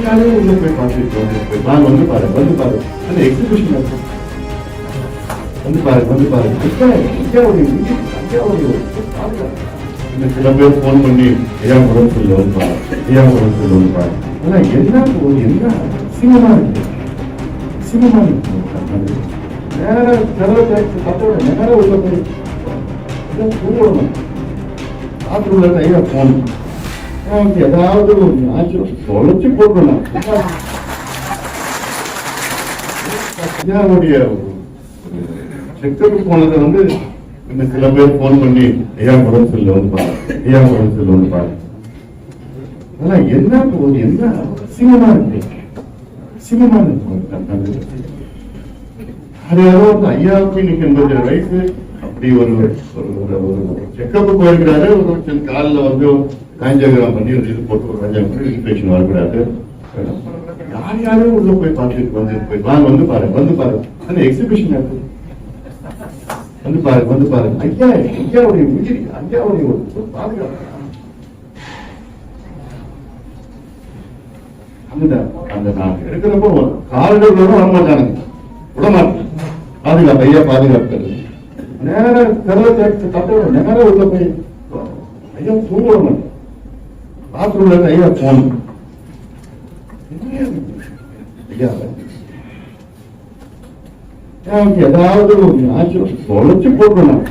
யாரையும் உள்ள போய் பார்த்துட்டு நான் வந்து பாரு அந்த எக்ஸிபிஷன் வந்து பாரு இந்த சில பேர் போன் பண்ணி ஏன் உடம்பு சொல்லு வந்து பாரு ஆனா என்ன சினிமா இருக்கு நேர கதவை நேர உள்ள போய் தூங்கணும் பாத்ரூம்ல ஐயா போன் ஏதாவது ஆச்சு தொலைச்சு போடணும் ஐயாவுடைய செக்கப்பு போனதை வந்து இந்த சில பேர் போன் பண்ணி ஐயா உடம்பு சொல்லு வந்து பாரு ஆனா என்ன சினிமா இருக்கு அது யாரோ வந்து ஐயாவுக்கு இன்னைக்கு 80 வயசு அப்படி ஒரு செக்கப்பு போயிருக்கிறாரு. ஒரு காலில் வந்து ஆஞ்சியோகிராம் பண்ணி ஒரு இது போட்டு ஒரு இன்ஃபெக்ஷன் வரக்கூடாது. யாரையும் உள்ள போய் பார்த்துட்டு நான் வந்து பாரு அந்த எக்ஸிபிஷன் வந்து பாரு ஐயாவுடைய உயிரி ஐயாவுடைய ஒரு பாதுகாப்பு அந்த நான் எடுக்கிறப்போ கால்கள் வரமாட்டானுங்க விடமாட்டேன் பாதுகாப்பு ஐயா பாதுகாப்பு நேர கதவை நேர உள்ள போய் ஐயா தூங்கணும் பாத்ரூம்ல ஐயா போன் ஐயா ஏதாவது ஆச்சு தொலைச்சு போடணும்